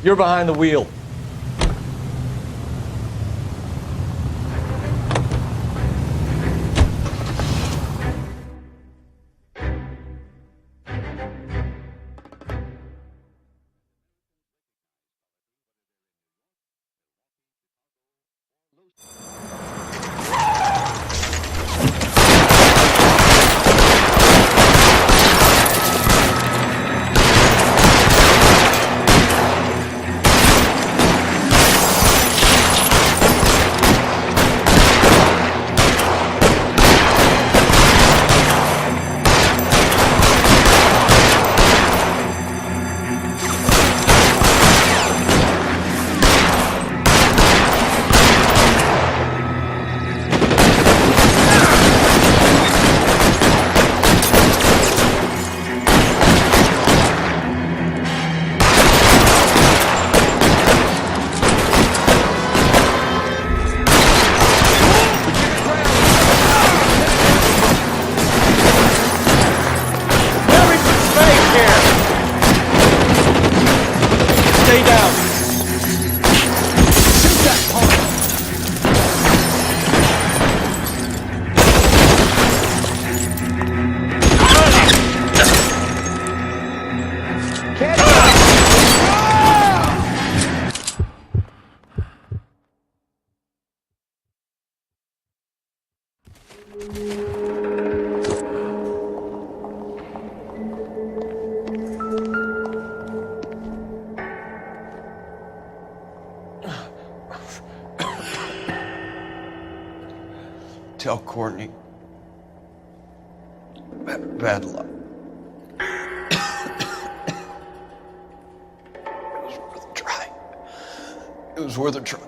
You're behind the wheel. Stay down. Shoot that punk. Tell Courtney. Bad luck. It was worth a try. It was worth a try.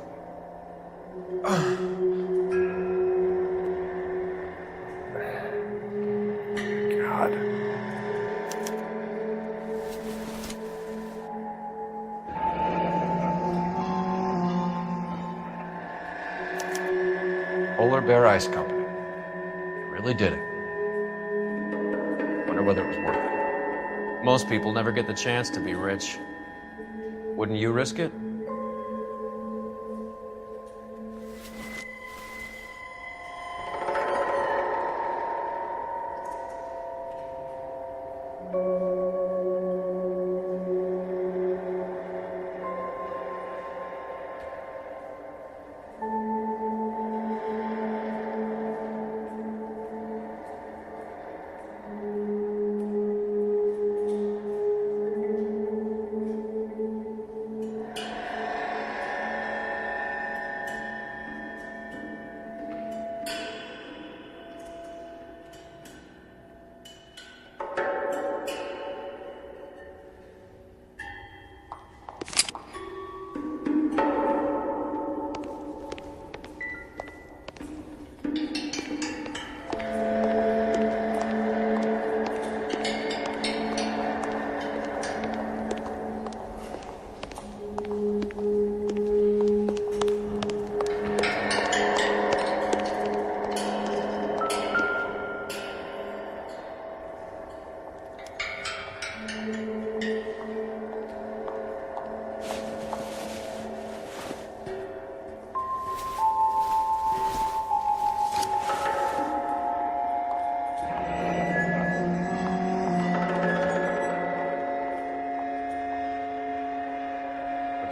God. Polar Bear Ice Company. You really did it. Wonder whether it was worth it. Most people never get the chance to be rich. Wouldn't you risk it?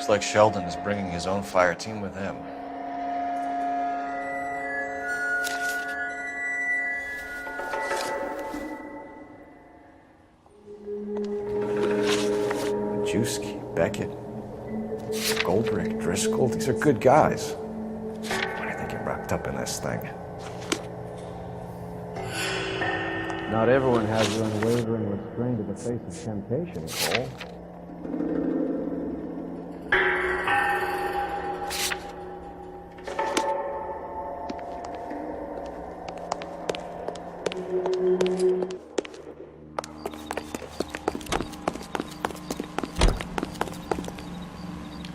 Looks like Sheldon is bringing his own fire team with him. Majewski, Beckett, Goldrick, Driscoll, these are good guys. Why do you think you're wrapped up in this thing? Not everyone has the unwavering restraint in the face of temptation, Cole.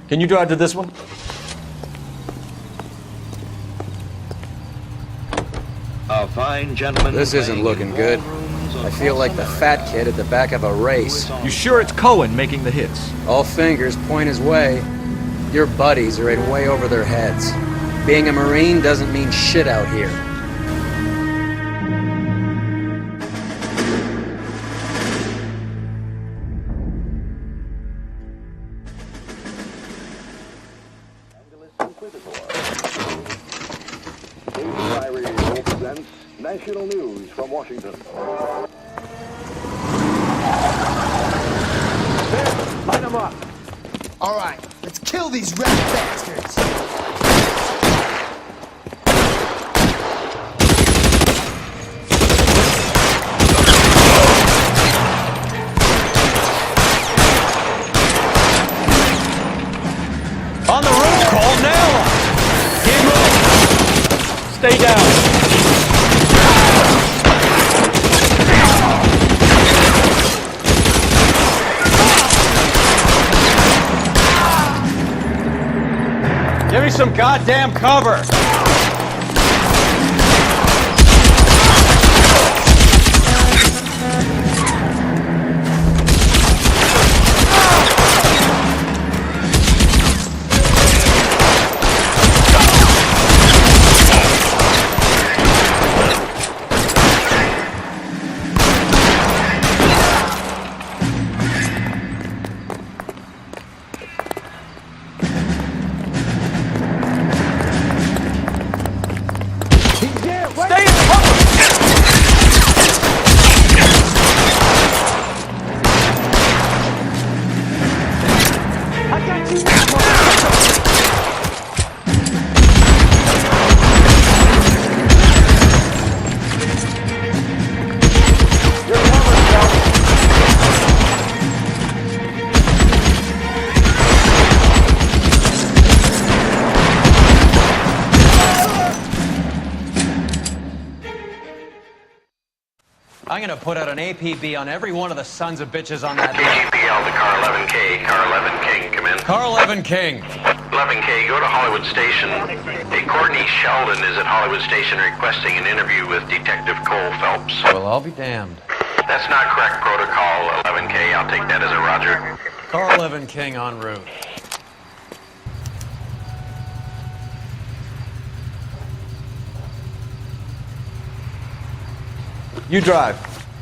Can you drive to this one? A fine gentleman. This isn't looking good. I feel like the fat kid at the back of a race. You sure it's Cohen making the hits? All fingers point his way. Your buddies are in way over their heads. Being a Marine doesn't mean shit out here. National news from Washington. Line them up. All right, let's kill these rat bastards. On the roof, Cole, nail him! Keep moving! Stay down. Give me some goddamn cover! I'm gonna put out an APB on every one of the sons of bitches on that list. APL to car 11K. Car 11 King, come in. Car 11 King. 11K, go to Hollywood Station. Hey, Courtney Sheldon is at Hollywood Station requesting an interview with Detective Cole Phelps. Well, I'll be damned. That's not correct protocol, 11K. I'll take that as a roger. Car 11 King en route. You drive.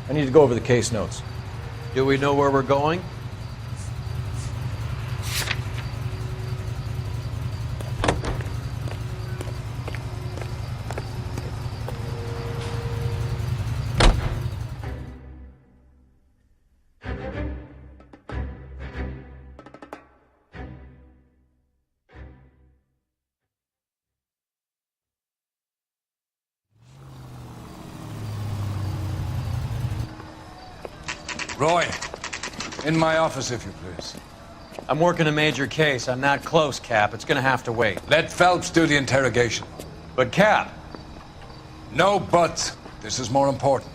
I need to go over the case notes. Do we know where we're going? Roy, in my office, if you please. I'm working a major case. I'm not close, Cap. It's gonna have to wait. Let Phelps do the interrogation. But, Cap... No buts. This is more important.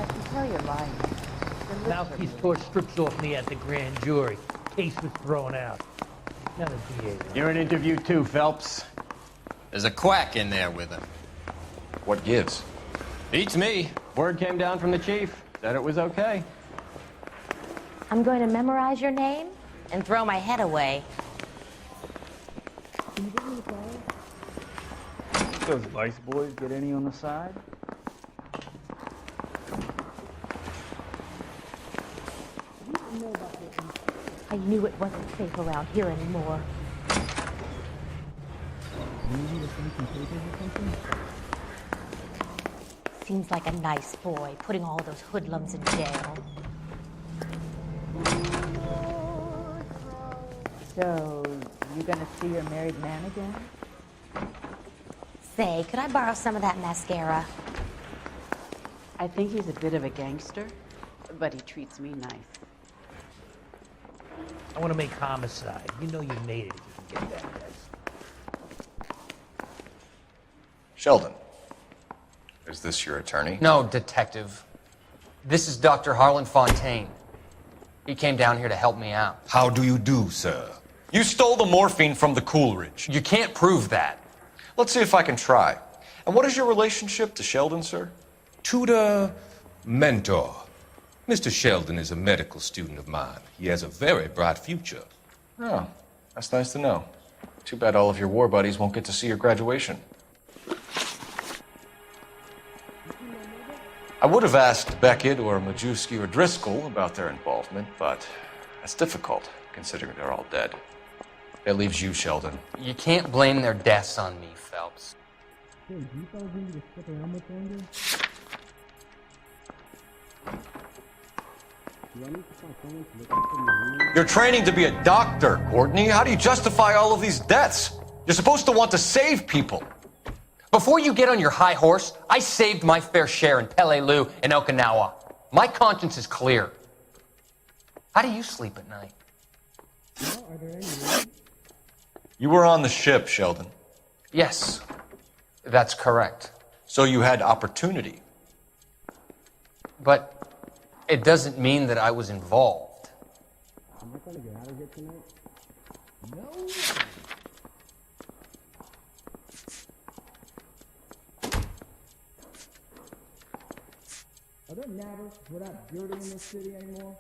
I can tell you're lying. Mouthpiece tore strips off me at the grand jury. Case was thrown out. Now the DA. You're in interview too, Phelps. There's a quack in there with him. What gives? Beats me. Word came down from the chief. Said it was okay. I'm going to memorize your name and throw my head away. Those vice boys get any on the side? I knew it wasn't safe around here anymore. Seems like a nice boy, putting all those hoodlums in jail. So, you gonna see your married man again? Say, could I borrow some of that mascara? I think he's a bit of a gangster, but he treats me nice. I want to make homicide. You know you made it if you can get that. Sheldon, is this your attorney? No, detective. This is Dr. Harlan Fontaine. He came down here to help me out. How do you do, sir? You stole the morphine from the Coolidge. You can't prove that. Let's see if I can try. And what is your relationship to Sheldon, sir? Tutor, mentor. Mr. Sheldon is a medical student of mine. He has a very bright future. Oh, that's nice to know. Too bad all of your war buddies won't get to see your graduation. I would have asked Beckett or Majewski or Driscoll about their involvement, but that's difficult, considering they're all dead. That leaves you, Sheldon. You can't blame their deaths on me, Phelps. You're training to be a doctor, Courtney. How do you justify all of these deaths? You're supposed to want to save people. Before you get on your high horse, I saved my fair share in Peleliu and Okinawa. My conscience is clear. How do you sleep at night? You were on the ship, Sheldon. Yes, that's correct. So you had opportunity. But it doesn't mean that I was involved. Am I gonna get out of here tonight? No. Are there matters without dirty in this city anymore?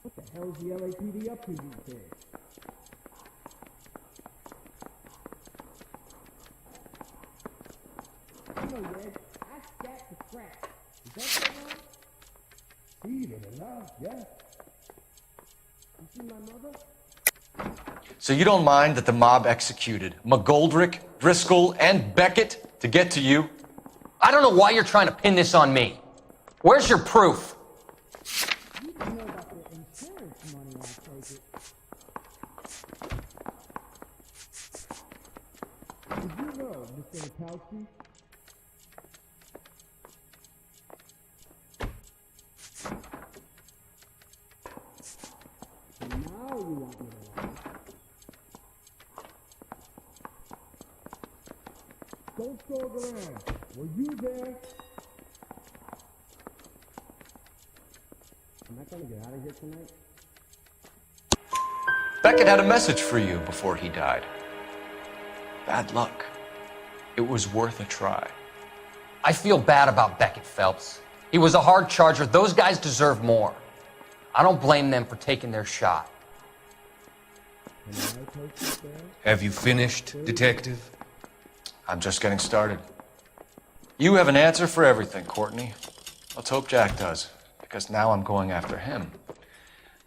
What the hell is the LAPD up to these days? Hello, Red. I stacked the crap. Is that so wrong? Even enough, yeah. You see my mother? So you don't mind that the mob executed McGoldrick, Driscoll, and Beckett to get to you? I don't know why you're trying to pin this on me. Where's your proof? You don't know about the insurance money, I take it. Did you know, Mr. Wachowski? So now you want me to lie. Don't stalk around. Were you there? Am I gonna get out of here tonight? Beckett had a message for you before he died. Bad luck. It was worth a try. I feel bad about Beckett, Phelps. He was a hard charger. Those guys deserve more. I don't blame them for taking their shot. Have you finished, Detective? I'm just getting started. You have an answer for everything, Courtney. Let's hope Jack does, because now I'm going after him.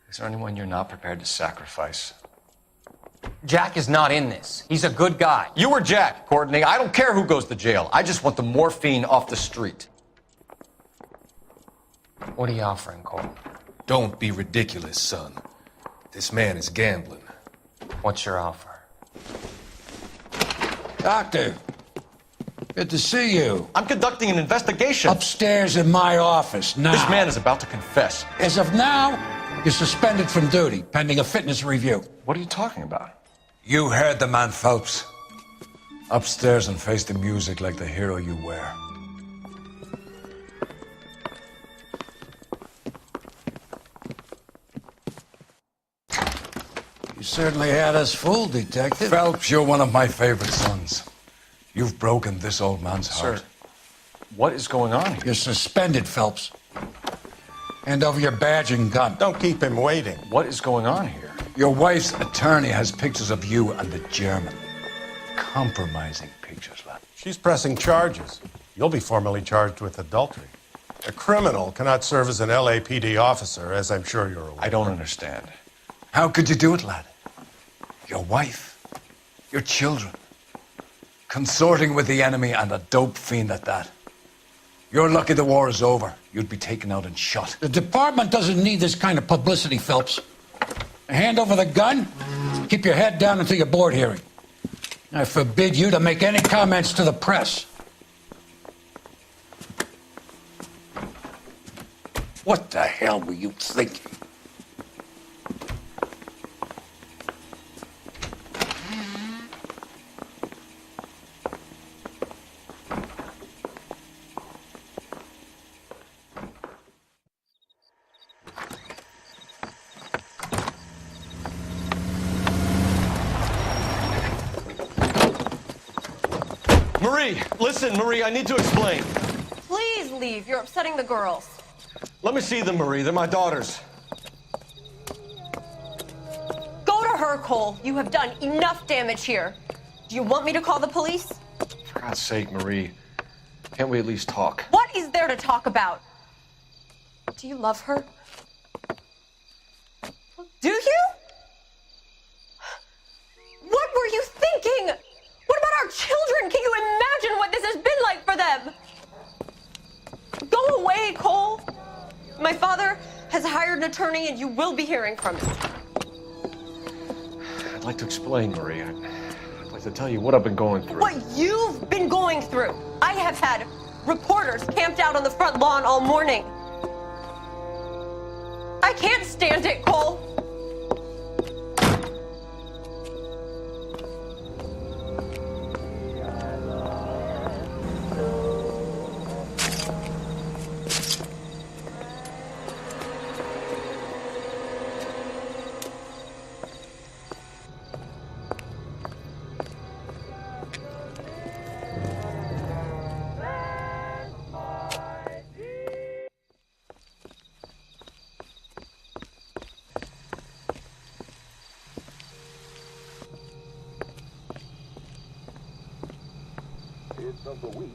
Is there anyone you're not prepared to sacrifice? Jack is not in this. He's a good guy. You were Jack, Courtney. I don't care who goes to jail. I just want the morphine off the street. What are you offering, Cole? Don't be ridiculous, son. This man is gambling. What's your offer? Doctor, good to see you. I'm conducting an investigation. Upstairs in my office, now. This man is about to confess. As of now, you're suspended from duty, pending a fitness review. What are you talking about? You heard the man, Phelps. Upstairs and face the music like the hero you were. You certainly had us fooled, Detective. Phelps, you're one of my favorite sons. You've broken this old man's heart. Sir, what is going on here? You're suspended, Phelps. Hand over your badge and gun. Don't keep him waiting. What is going on here? Your wife's attorney has pictures of you and the German. Compromising pictures, lad. She's pressing charges. You'll be formally charged with adultery. A criminal cannot serve as an LAPD officer, as I'm sure you're aware. I don't understand. How could you do it, lad? Your wife, your children, consorting with the enemy and a dope fiend at that. You're lucky the war is over. You'd be taken out and shot. The department doesn't need this kind of publicity, Phelps. Hand over the gun, keep your head down until your board hearing. I forbid you to make any comments to the press. What the hell were you thinking? Marie, listen, Marie, I need to explain. Please leave. You're upsetting the girls. Let me see them, Marie. They're my daughters. Go to her, Cole. You have done enough damage here. Do you want me to call the police? For God's sake, Marie. Can't we at least talk? What is there to talk about? Do you love her? Do you? What were you thinking? What about our children? Can you imagine what this has been like for them? Go away, Cole. My father has hired an attorney and you will be hearing from him. I'd like to explain, Marie. I'd like to tell you what I've been going through. What you've been going through. I have had reporters camped out on the front lawn all morning. I can't stand it, Cole. Of the week.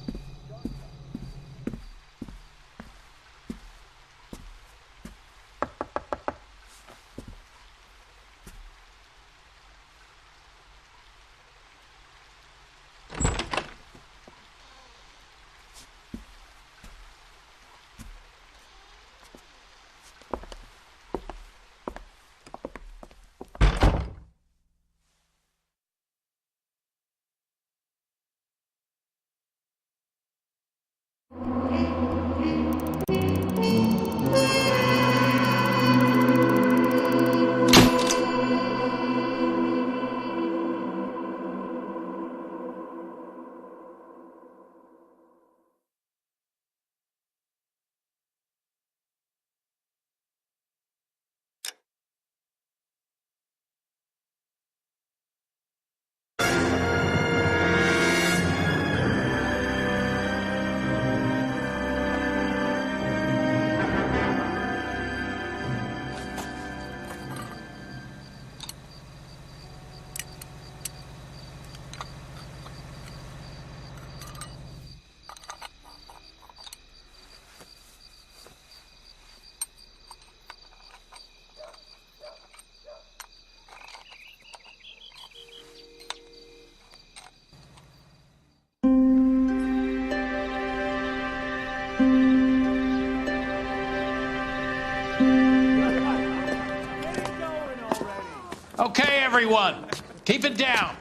Okay, everyone, keep it down.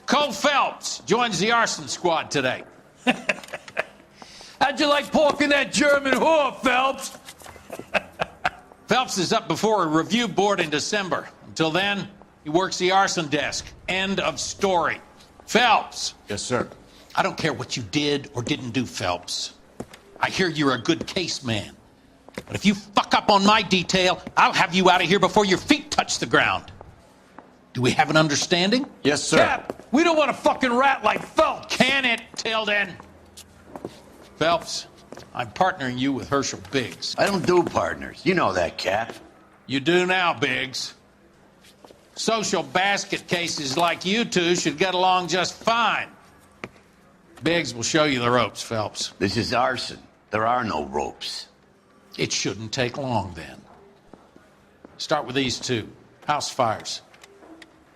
Cole Phelps joins the arson squad today. How'd you like pork in that German whore, Phelps? Phelps is up before a review board in December. Until then, he works the arson desk. End of story. Phelps. Yes, sir. I don't care what you did or didn't do, Phelps. I hear you're a good case man. But if you fuck up on my detail, I'll have you out of here before your feet touch the ground. Do we have an understanding? Yes, sir. Cap, we don't want a fucking rat like Phelps. Can it, Tilden? Phelps, I'm partnering you with Herschel Biggs. I don't do partners. You know that, Cap. You do now, Biggs. Social basket cases like you two should get along just fine. Biggs will show you the ropes, Phelps. This is arson. There are no ropes. It shouldn't take long, then. Start with these two. House fires.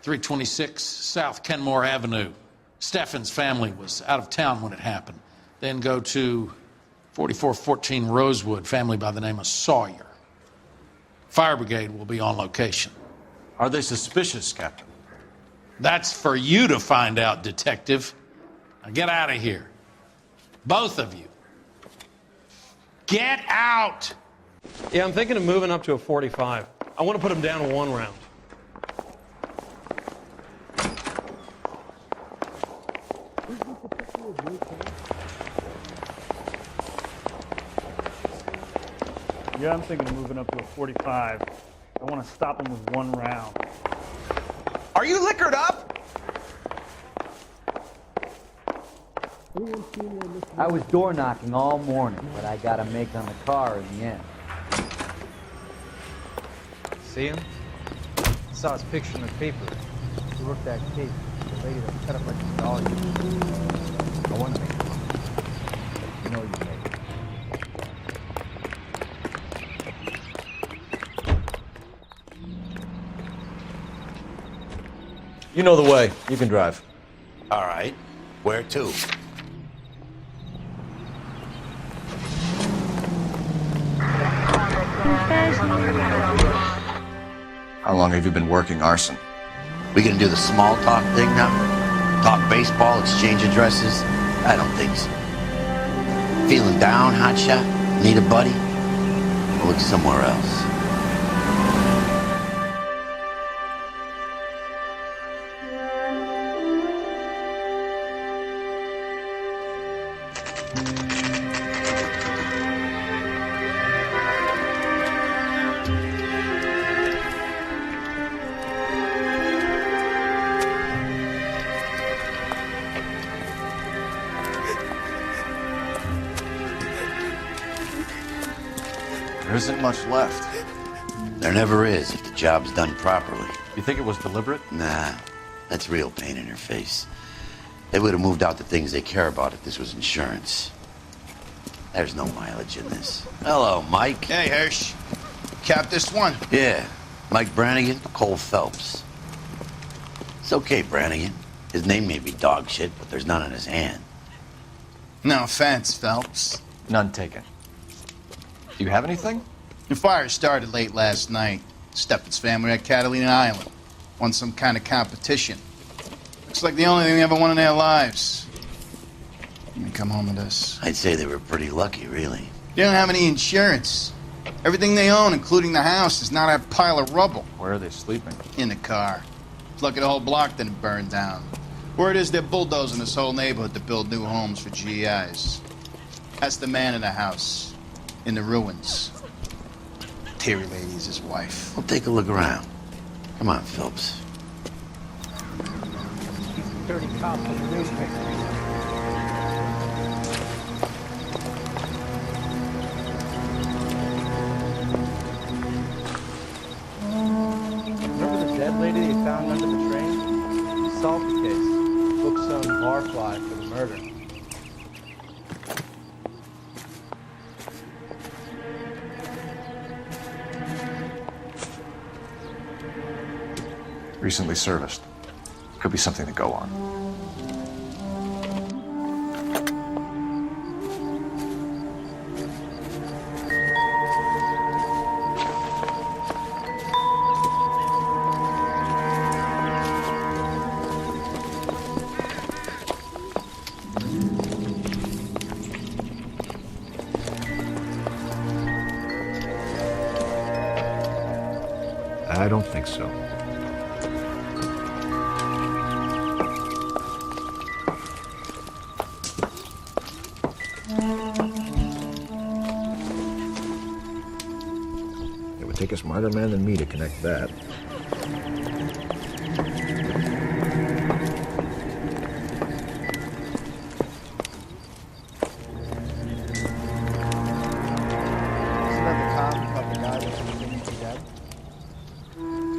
326 South Kenmore Avenue. Steffen's family was out of town when it happened. Then go to 4414 Rosewood, family by the name of Sawyer. Fire brigade will be on location. Are they suspicious, Captain? That's for you to find out, Detective. Now get out of here. Both of you. Get out! Yeah, I'm thinking of moving up to a 45. I want to put him down in 1 round. Yeah, I'm thinking of moving up to a 45. I want to stop him with 1 round. Are you liquored up? I was door knocking all morning, but I got a make on the car in the end. See him? Saw his picture in the paper. He worked that case. The lady that cut up like a dog. I want to make it. You know you made it. You know the way. You can drive. All right. Where to? How long have you been working arson? We gonna do the small talk thing now? Talk baseball, exchange addresses? I don't think so. Feeling down, hotshot? Need a buddy? We'll look somewhere else. There isn't much left. There never is if the job's done properly. You think it was deliberate? Nah, that's real pain in your face. They would have moved out the things they care about if this was insurance. There's no mileage in this. Hello, Mike. Hey, Hirsch. Cap this one. Yeah, Mike Brannigan, Cole Phelps. It's okay, Brannigan. His name may be dog shit, but there's none in his hand. No offense, Phelps. None taken. Do you have anything? The fire started late last night. Steffen's family at Catalina Island. Won some kind of competition. Looks like the only thing they ever won in their lives. Let me come home with this. I'd say they were pretty lucky, really. They don't have any insurance. Everything they own, including the house, is not a pile of rubble. Where are they sleeping? In the car. It's lucky the whole block didn't burn down. Word is they're bulldozing this whole neighborhood to build new homes for GIs. That's the man in the house. In the ruins. Terry Lady's his wife. We'll take a look around. Come on, Phelps. 30 cops in the newspaper. Remember the dead lady they found under the train? We solved the case. Booked some barfly for the murder. Recently serviced. Could be something to go on. I don't think so. It would take a smarter man than me to connect that. Isn't that the cop who caught the guy with the thing to dead?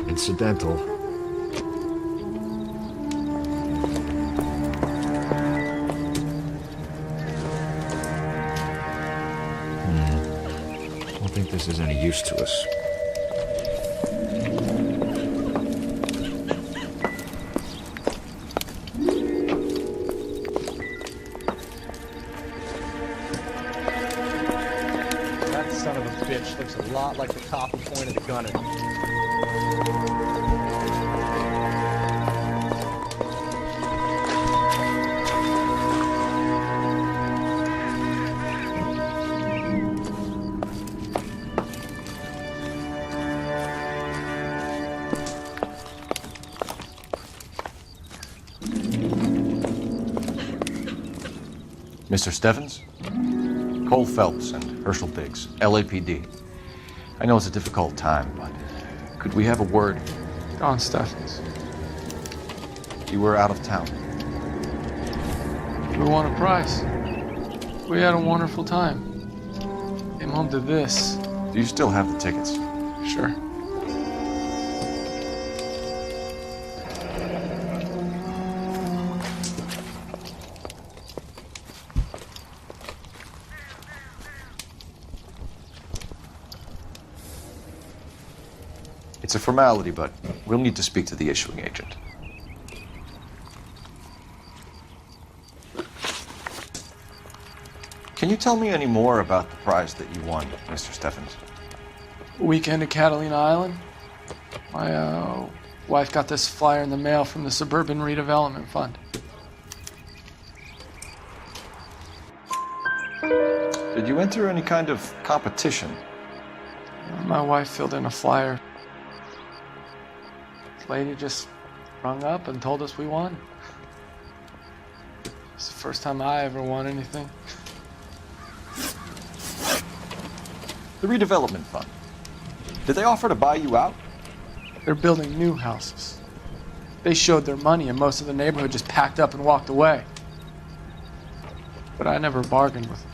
Incidental. I don't think this is any use to us. That son of a bitch looks a lot like the cop who pointed the gun at me. Mr. Steffens? Cole Phelps and Herschel Biggs, LAPD. I know it's a difficult time, but could we have a word? Don Steffens. You were out of town. We won a prize. We had a wonderful time. Came home to this. Do you still have the tickets? Sure. It's a formality, but we'll need to speak to the issuing agent. Can you tell me any more about the prize that you won, Mr. Steffens? Weekend at Catalina Island. My wife got this flyer in the mail from the Suburban Redevelopment Fund. Did you enter any kind of competition? My wife filled in a flyer. This lady just rung up and told us we won. It's the first time I ever won anything. The redevelopment fund. Did they offer to buy you out? They're building new houses. They showed their money and most of the neighborhood just packed up and walked away. But I never bargained with them.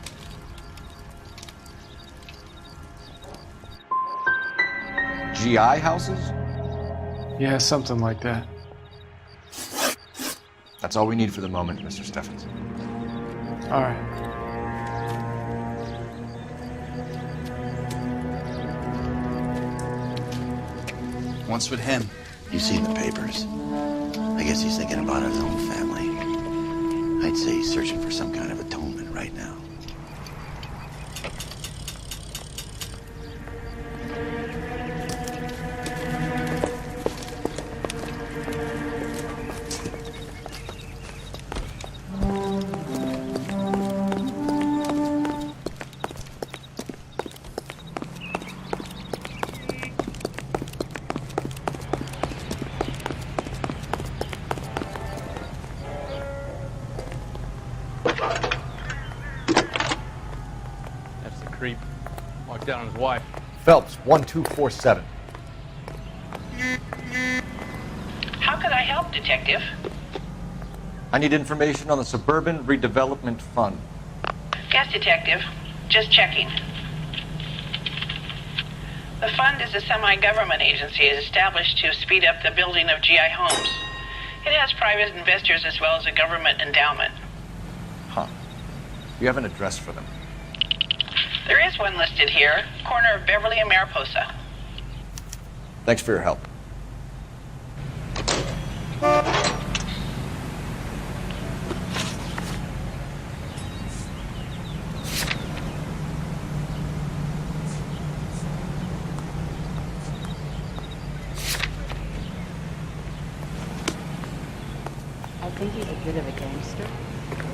GI houses? Yeah, something like that. That's all we need for the moment, Mr. Steffens. All right. What's with him? You've seen the papers. I guess he's thinking about his own family. I'd say he's searching for some kind of atonement right now. Creep. Walked down on his wife. Phelps, 1247. How can I help, Detective? I need information on the Suburban Redevelopment Fund. Yes, Detective. Just checking. The fund is a semi-government agency established to speed up the building of GI homes. It has private investors as well as a government endowment. Huh. You have an address for them? There is one listed here, corner of Beverly and Mariposa. Thanks for your help. I think he's a bit of a gangster,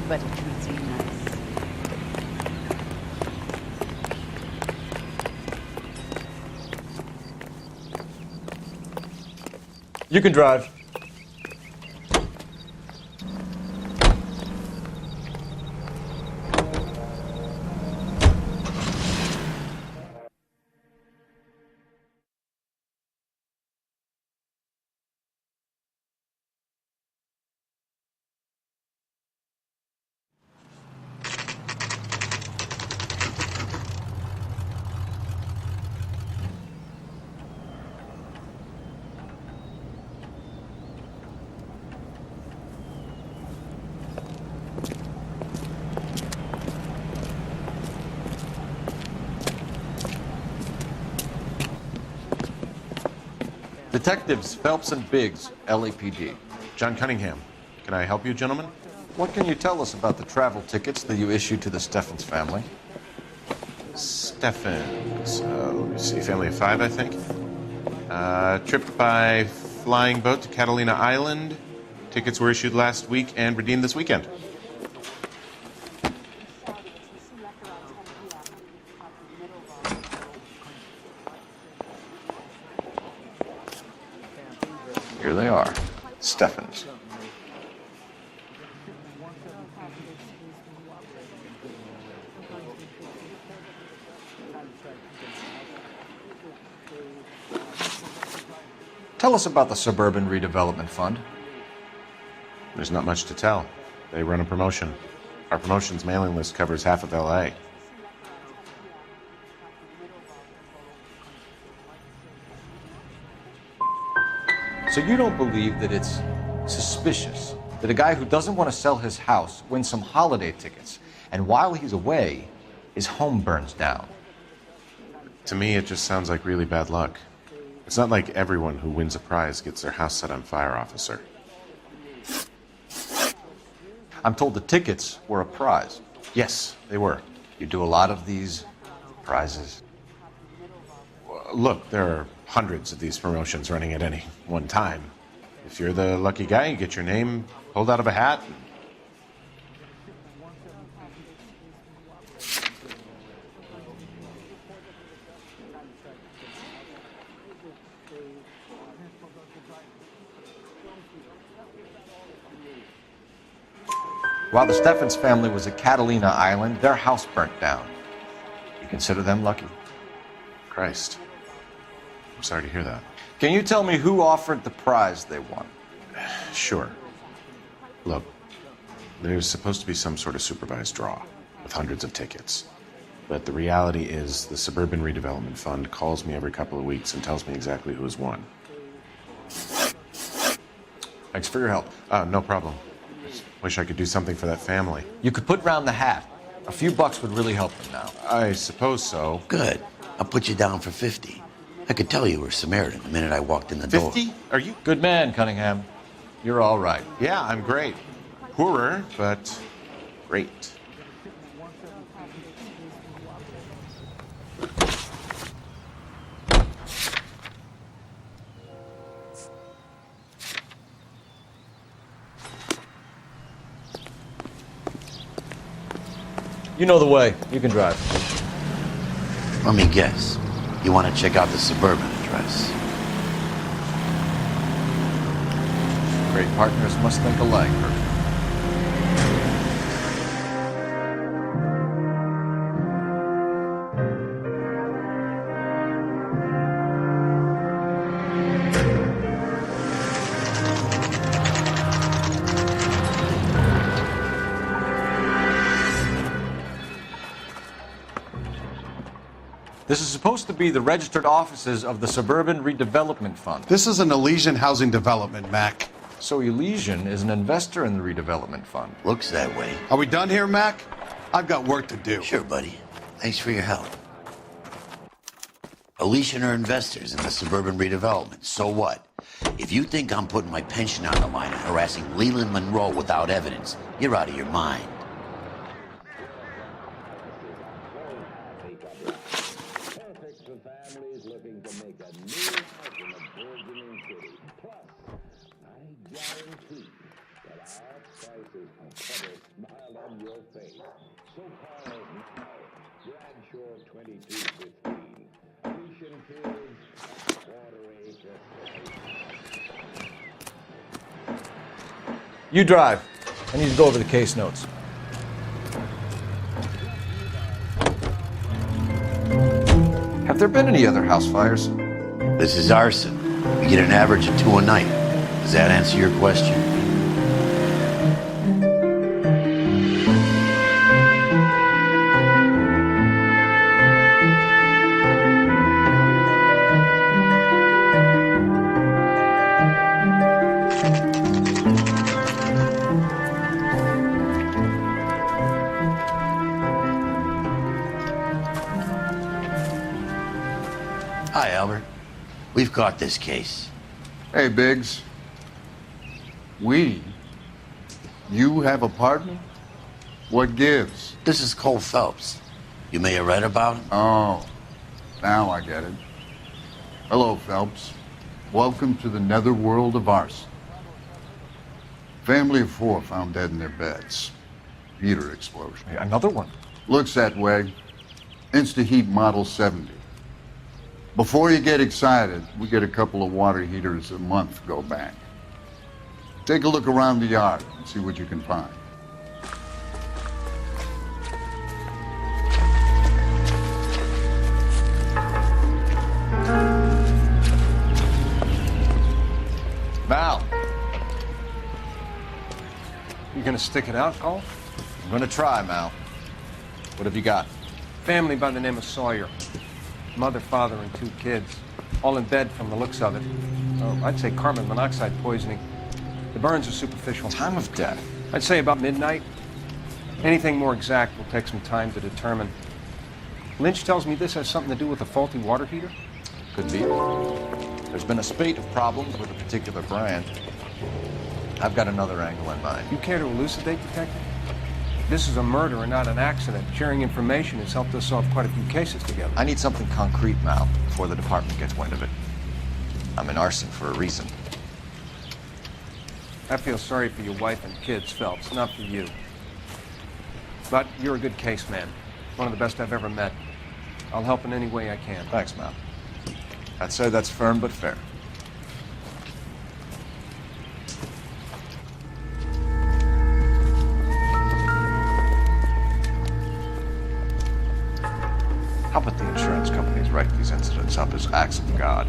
but he treats me nice. You can drive. Detectives Phelps and Biggs, LAPD. John Cunningham. Can I help you, gentlemen? What can you tell us about the travel tickets that you issued to the Steffens family? Steffens. Let me see. Family of 5, I think. Trip by flying boat to Catalina Island. Tickets were issued last week and redeemed this weekend. Here they are. Steffens. Tell us about the Suburban Redevelopment Fund. There's not much to tell. They run a promotion. Our promotion's mailing list covers half of LA. So you don't believe that it's suspicious that a guy who doesn't want to sell his house wins some holiday tickets, and while he's away, his home burns down? To me, it just sounds like really bad luck. It's not like everyone who wins a prize gets their house set on fire, officer. I'm told the tickets were a prize. Yes, they were. You do a lot of these prizes? Look, there are hundreds of these promotions running at any one time. If you're the lucky guy, you get your name pulled out of a hat. While the Steffens family was at Catalina Island, their house burnt down. You consider them lucky? Christ. I'm sorry to hear that. Can you tell me who offered the prize they won? Sure. Look, there's supposed to be some sort of supervised draw with hundreds of tickets. But the reality is the Suburban Redevelopment Fund calls me every couple of weeks and tells me exactly who has won. Thanks for your help. No problem. Wish I could do something for that family. You could put round the hat. A few bucks would really help them now. I suppose so. Good. I'll put you down for 50. I could tell you were Samaritan the minute I walked in the door. 50? Are you? Good man, Cunningham. You're all right. Yeah, I'm great. Poorer, but great. You know the way. You can drive. Let me guess. You want to check out the Suburban address? Great partners must think alike, Bert. This is supposed to be the registered offices of the Suburban Redevelopment Fund. This is an Elysian housing development, Mac. So Elysian is an investor in the redevelopment fund. Looks that way. Are we done here, Mac? I've got work to do. Sure, buddy. Thanks for your help. Elysian are investors in the Suburban Redevelopment. So what? If you think I'm putting my pension on the line and harassing Leland Monroe without evidence, you're out of your mind. You drive. I need to go over the case notes. Have there been any other house fires? This is arson. We get an average of 2 a night. Does that answer your question? Hi, Albert. We've caught this case. Hey, Biggs. You have a partner? What gives? This is Cole Phelps. You may have read about him. Oh, now I get it. Hello, Phelps. Welcome to the netherworld of arson. Family of 4 found dead in their beds. Heater explosion. Another one. Looks that way. Insta-Heat Model 70. Before you get excited, we get a couple of water heaters a month go back. Take a look around the yard and see what you can find. Val. You gonna stick it out, Cole? I'm gonna try, Mal. What have you got? Family by the name of Sawyer. Mother, father, and 2 kids. All in bed from the looks of it. Oh, I'd say carbon monoxide poisoning. The burns are superficial. Time of death? I'd say about midnight. Anything more exact will take some time to determine. Lynch tells me this has something to do with a faulty water heater? Could be. There's been a spate of problems with a particular brand. I've got another angle in mind. You care to elucidate, Detective? This is a murder and not an accident. Sharing information has helped us solve quite a few cases together. I need something concrete, Mal, before the department gets wind of it. I'm in arson for a reason. I feel sorry for your wife and kids, Phelps, not for you. But you're a good case man. One of the best I've ever met. I'll help in any way I can. Thanks, Mal. I'd say that's firm but fair. How about the insurance companies write these incidents up as acts of God?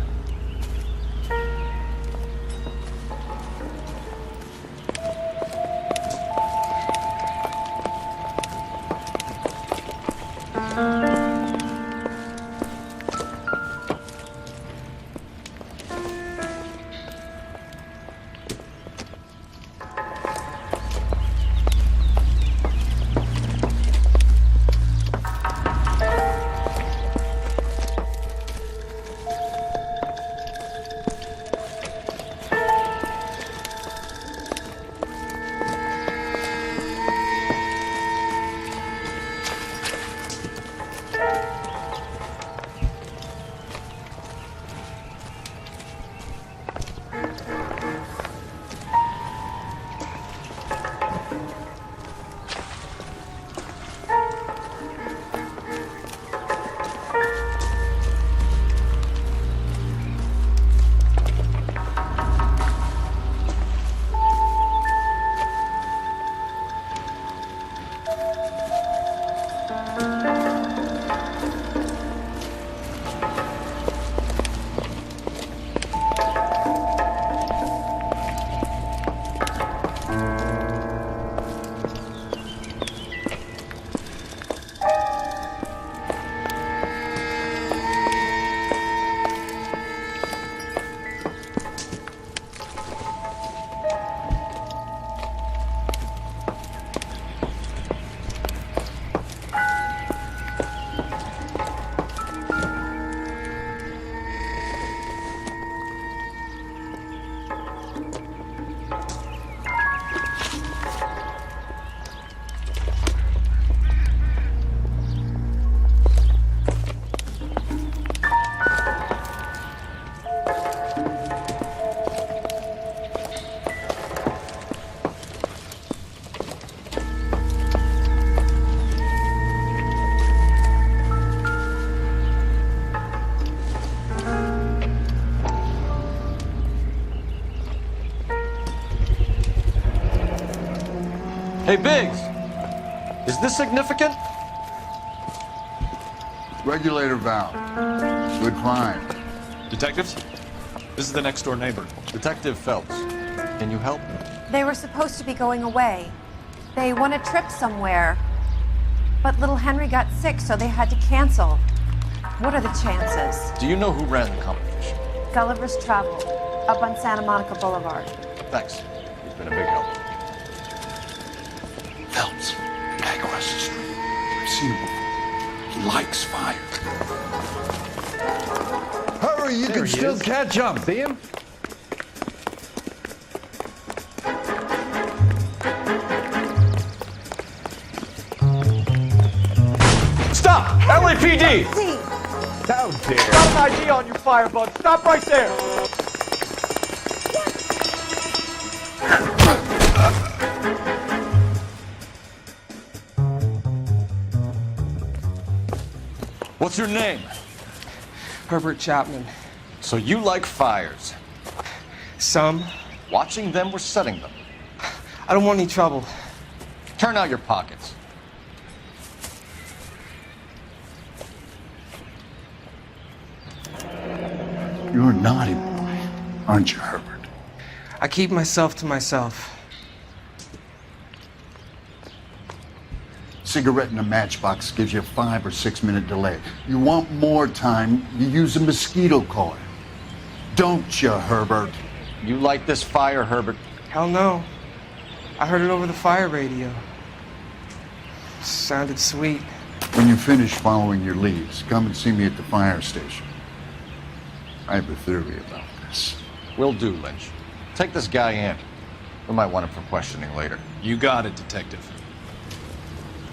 Hey, Biggs! Is this significant? Regulator valve. Good find. Detectives? This is the next door neighbor. Detective Phelps. Can you help? They were supposed to be going away. They won a trip somewhere. But little Henry got sick, so they had to cancel. What are the chances? Do you know who ran the competition? Gulliver's Travel, up on Santa Monica Boulevard. Thanks. He's been a big help. Phelps, guy across the street. I've seen him before. He likes fire. Hurry, you can still catch up. See him? Stop! LAPD! How dare! Got an ID on your firebug. Stop right there! What's your name? Herbert Chapman. So you like fires? Some. Watching them or setting them? I don't want any trouble. Turn out your pockets. You're a naughty boy, aren't you, Herbert? I keep myself to myself. cigarette in a matchbox gives you a 5 or 6 minute delay. You want more time, you use a mosquito coil. Don't you, Herbert? You light this fire, Herbert. Hell no. I heard it over the fire radio. Sounded sweet. When you finish following your leads, come and see me at the fire station. I have a theory about this. Will do, Lynch. Take this guy in. We might want him for questioning later. You got it, Detective.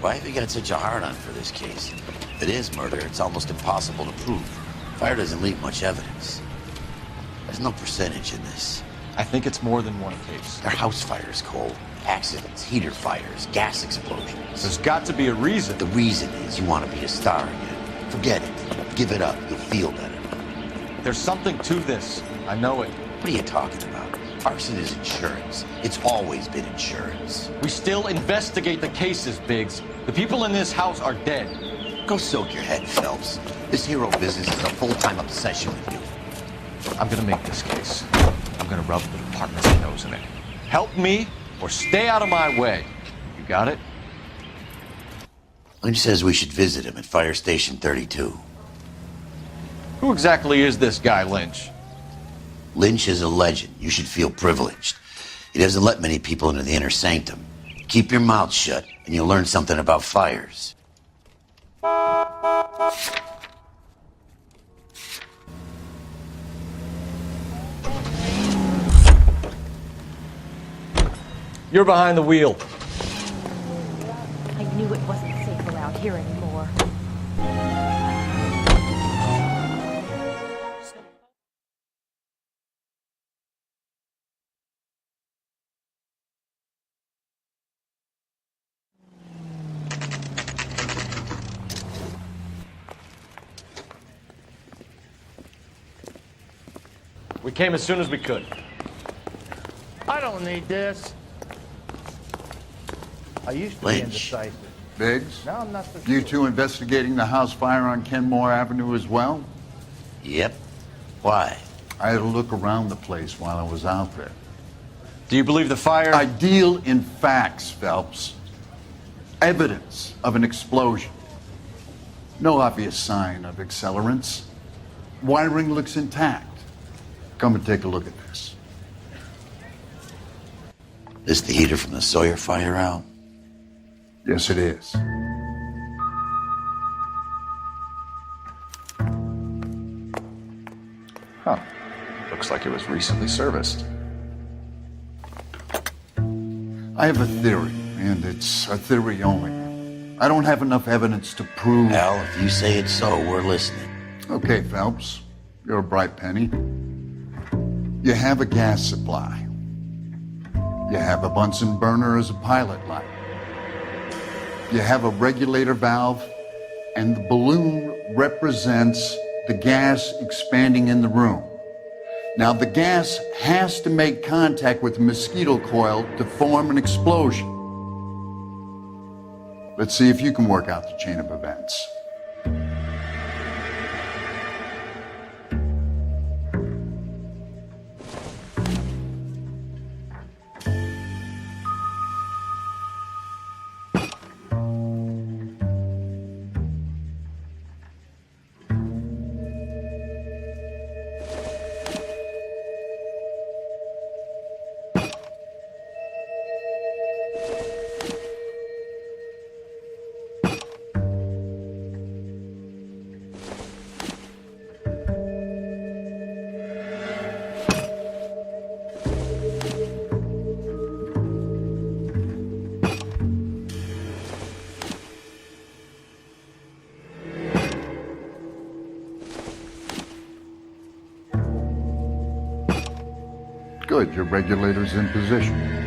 Why have you got such a hard-on for this case? If it is murder, it's almost impossible to prove. Fire doesn't leave much evidence. There's no percentage in this. I think it's more than one case. There are house fires, Cole. Accidents, heater fires, gas explosions. There's got to be a reason. The reason is you want to be a star again. Forget it. Give it up. You'll feel better. There's something to this. I know it. What are you talking about? Arson is insurance. It's always been insurance. We still investigate the cases, Biggs. The people in this house are dead. Go soak your head, Phelps. This hero business is a full-time obsession with you. I'm gonna make this case. I'm gonna rub the department's nose in it. Help me or stay out of my way. You got it? Lynch says we should visit him at Fire Station 32. Who exactly is this guy, Lynch? Lynch is a legend. You should feel privileged. He doesn't let many people into the inner sanctum. Keep your mouth shut, and you'll learn something about fires. You're behind the wheel. I knew it wasn't safe around here anymore. We came as soon as we could. I don't need this. I used to be indecisive. Biggs? Now I'm not so You sure. two investigating the house fire on Kenmore Avenue as well? Yep. Why? I had a look around the place while I was out there. Do you believe the fire? I deal in facts, Phelps. Evidence of an explosion. No obvious sign of accelerants. Wiring looks intact. Come and take a look at this. This the heater from the Sawyer fire out? Yes, it is. Huh. Looks like it was recently serviced. I have a theory, and it's a theory only. I don't have enough evidence to prove... Al, if you say it's so, we're listening. Okay, Phelps. You're a bright penny. You have a gas supply. You have a Bunsen burner as a pilot light. You have a regulator valve, and the balloon represents the gas expanding in the room. Now, the gas has to make contact with the mosquito coil to form an explosion. Let's see if you can work out the chain of events. Good, your regulator's in position.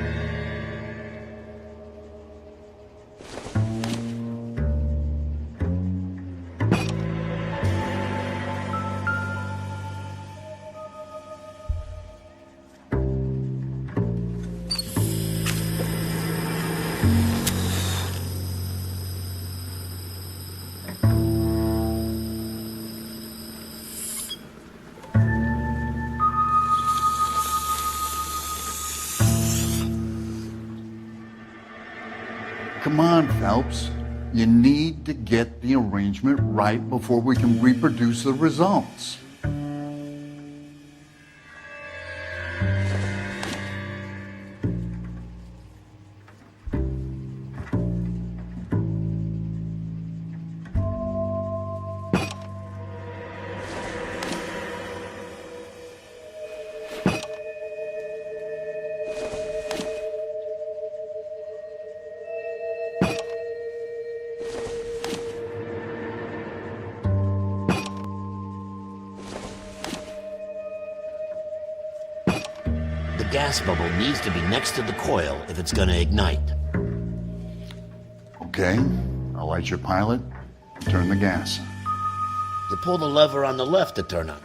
Come on, Phelps. You need to get the arrangement right before we can reproduce the results. The gas bubble needs to be next to the coil if it's gonna ignite. Okay, I'll light your pilot and turn the gas. You pull the lever on the left to turn up.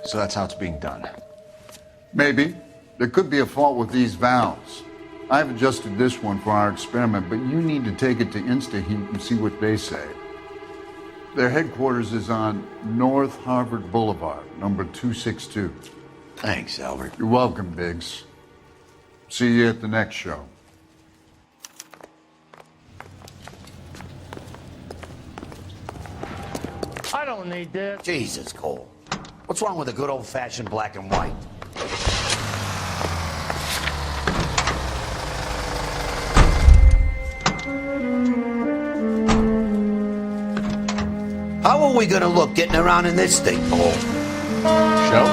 So that's how it's being done. Maybe. There could be a fault with these valves. I've adjusted this one for our experiment, but you need to take it to InstaHeat and see what they say. Their headquarters is on North Harvard Boulevard, number 262. Thanks, Albert. You're welcome, Biggs. See you at the next show. I don't need this. Jesus, Cole. What's wrong with a good old-fashioned black and white? How are we gonna look getting around in this thing, Cole? Show?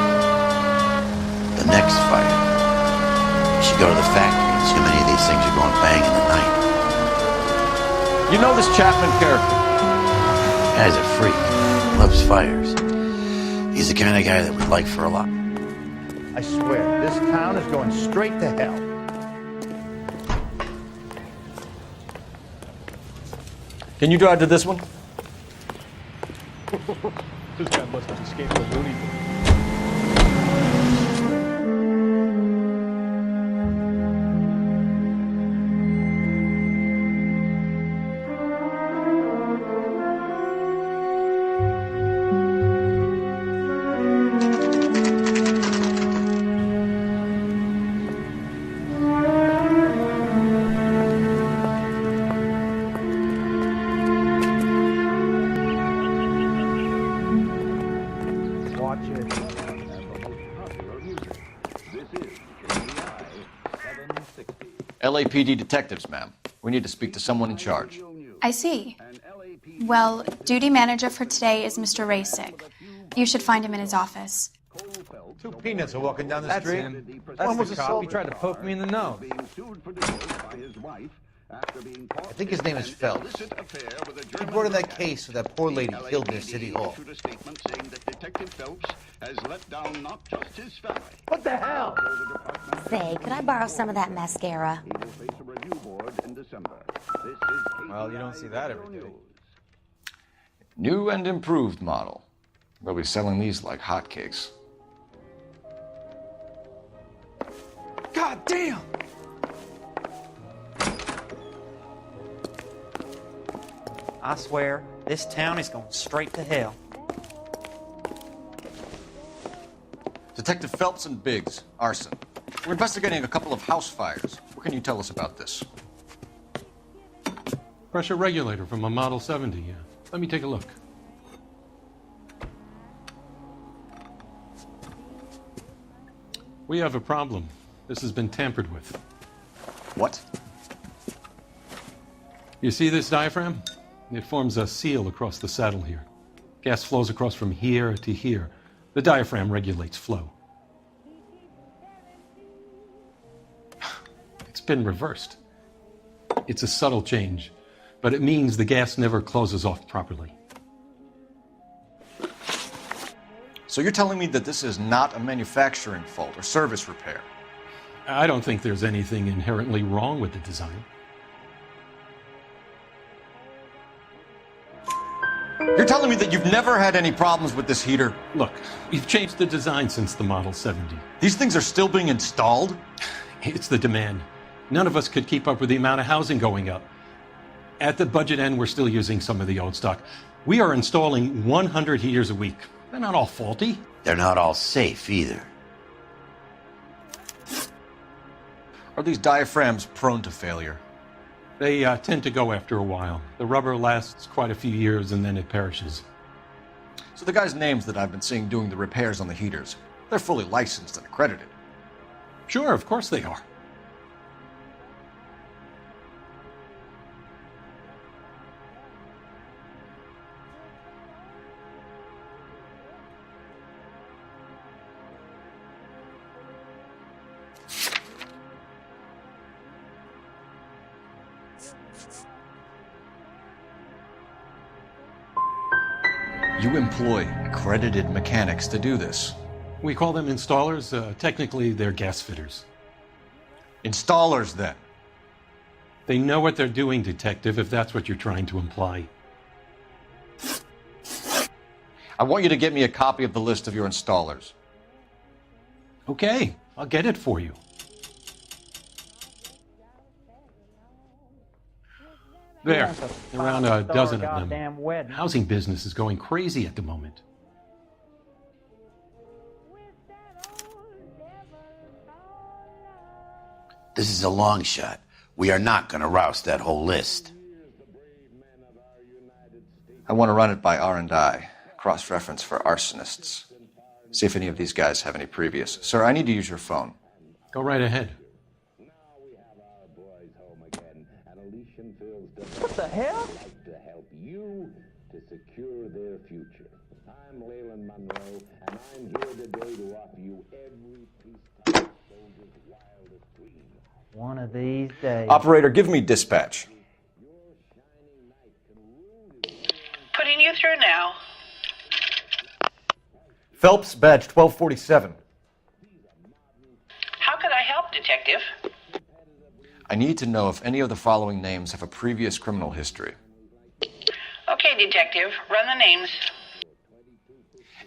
The next fire. We should go to the factory and see how many of these things are going bang in the night. You know this Chapman character? Guy's a freak. Loves fires. He's the kind of guy that we'd like for a lot. I swear, this town is going straight to hell. Can you drive to this one? This guy must have escaped the loony bin. LAPD detectives, ma'am. We need to speak to someone in charge. I see. Well, duty manager for today is Mr. Rasick. You should find him in his office. Two peanuts are walking down the That's street. him. One was the a cop. cop. He tried to poke me in the nose. I think his name is Phelps. He brought in that case of that poor lady killed near City Hall. What the hell? Say, could I borrow some of that mascara? Well, you don't see that every day. New and improved model. They'll be selling these like hotcakes. God damn! I swear, this town is going straight to hell. Detective Phelps and Biggs, arson. We're investigating a couple of house fires. What can you tell us about this? Pressure regulator from a Model 70, yeah. Let me take a look. We have a problem. This has been tampered with. What? You see this diaphragm? It forms a seal across the saddle here. Gas flows across from here to here. The diaphragm regulates flow. It's been reversed. It's a subtle change, but it means the gas never closes off properly. So you're telling me that this is not a manufacturing fault or service repair? I don't think there's anything inherently wrong with the design. You're telling me that you've never had any problems with this heater? Look, we've changed the design since the Model 70. These things are still being installed? It's the demand. None of us could keep up with the amount of housing going up. At the budget end, we're still using some of the old stock. We are installing 100 heaters a week. They're not all faulty. They're not all safe either. Are these diaphragms prone to failure? They tend to go after a while. The rubber lasts quite a few years and then it perishes. So the guys' names that I've been seeing doing the repairs on the heaters, they're fully licensed and accredited. Sure, of course they are. You employ accredited mechanics to do this. We call them installers. Technically, they're gas fitters. Installers, then? They know what they're doing, Detective, if that's what you're trying to imply. I want you to get me a copy of the list of your installers. Okay, I'll get it for you. There, around a dozen of them. Housing business is going crazy at the moment. This is a long shot. We are not going to roust that whole list. I want to run it by R&I, cross-reference for arsonists. See if any of these guys have any previous. Sir, I need to use your phone. Go right ahead. What the hell? To help you to secure their future. I'm Leyland Monroe, and I'm here today to offer you every peacetime soldier's wildest dream. One of these days. Operator, give me dispatch. Putting you through now. Phelps, badge 1247. How could I help, Detective? I need to know if any of the following names have a previous criminal history. Okay, Detective, run the names.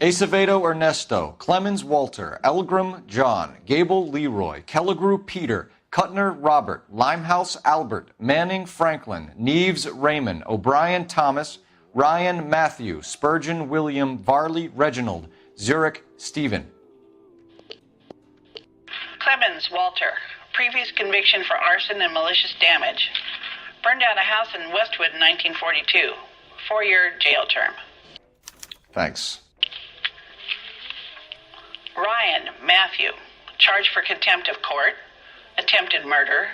Acevedo Ernesto, Clemens Walter, Elgram John, Gable Leroy, Kelligrew Peter, Cutner Robert, Limehouse Albert, Manning Franklin, Neves Raymond, O'Brien Thomas, Ryan Matthew, Spurgeon William, Varley Reginald, Zurich Stephen. Clemens Walter, previous conviction for arson and malicious damage. Burned down a house in Westwood in 1942. 4-year jail term. Thanks. Ryan Matthew, charged for contempt of court, attempted murder,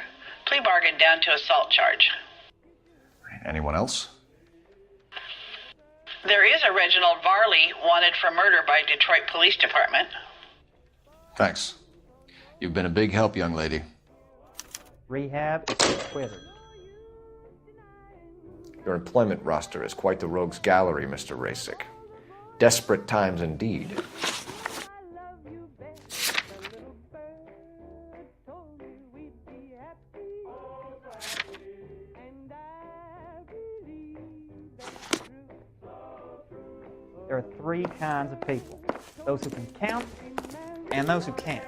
plea bargain down to assault charge. Anyone else? There is a Reginald Varley wanted for murder by Detroit Police Department. Thanks. You've been a big help, young lady. Rehab is for quitters. Your employment roster is quite the rogues gallery, Mr. Rasick. Desperate times indeed. There are 3 kinds of people. Those who can count and those who can't.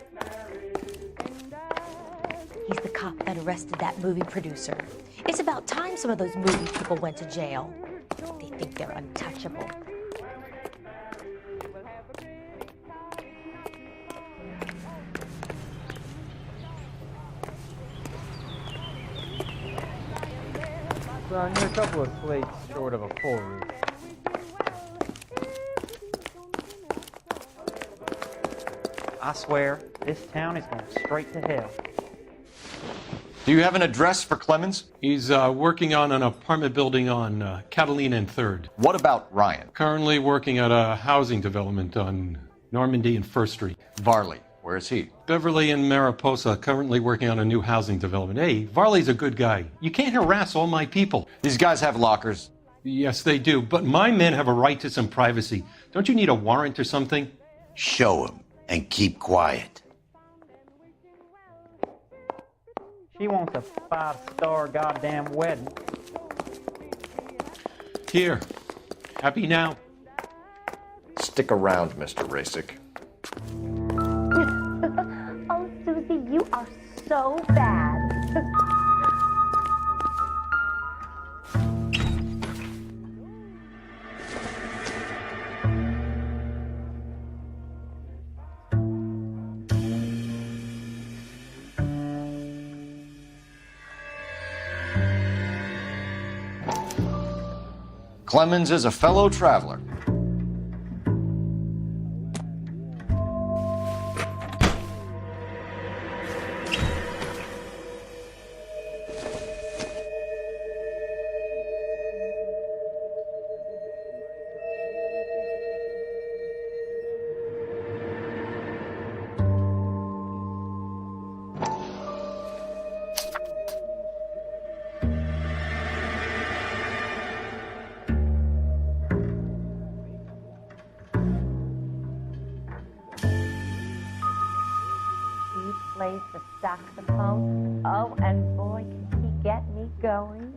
He's the cop that arrested that movie producer. It's about time some of those movie people went to jail. They think they're untouchable. Son, you're a couple of slates short of a full roof. I swear, this town is going straight to hell. Do you have an address for Clemens? He's working on an apartment building on Catalina and 3rd. What about Ryan? Currently working at a housing development on Normandy and 1st Street. Varley, where is he? Beverly and Mariposa, currently working on a new housing development. Hey, Varley's a good guy. You can't harass all my people. These guys have lockers. Yes, they do, but my men have a right to some privacy. Don't you need a warrant or something? Show him and keep quiet. She wants a 5-star goddamn wedding. Here. Happy now? Stick around, Mr. Rasick. Oh, Susie, you are so bad. Clemens is a fellow traveler. Plays the saxophone. Oh, and boy, can he get me going.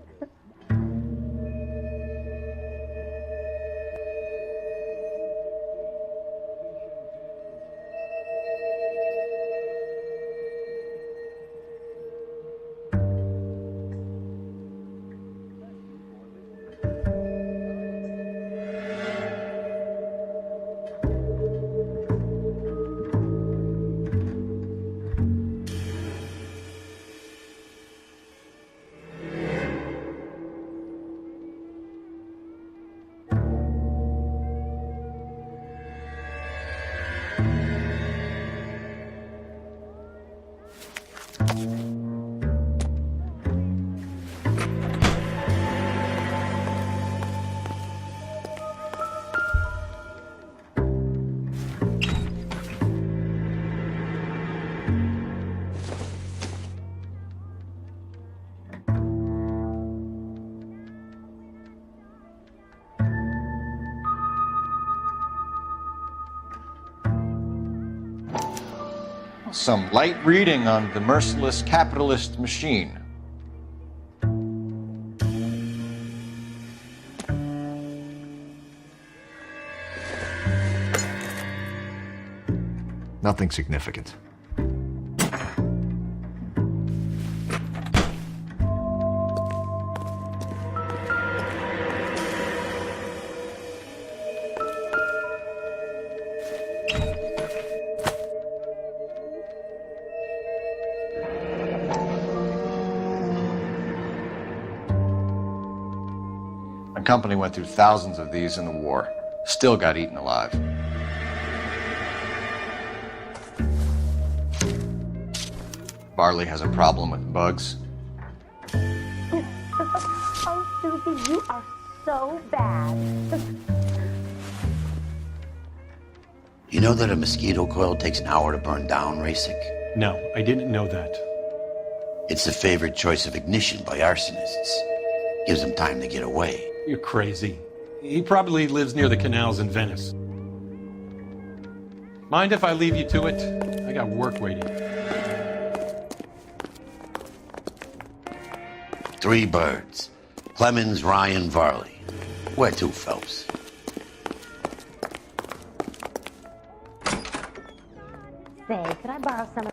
Some light reading on the merciless capitalist machine. Nothing significant. My company went through thousands of these in the war. Still got eaten alive. Barley has a problem with bugs. Oh, Susie, you are so bad. You know that a mosquito coil takes an hour to burn down, Rasik? No, I didn't know that. It's the favorite choice of ignition by arsonists. Gives them time to get away. You're crazy. He probably lives near the canals in Venice. Mind if I leave you to it? I got work waiting. 3 birds. Clemens, Ryan, Varley. Where to, Phelps? Say, could I borrow some of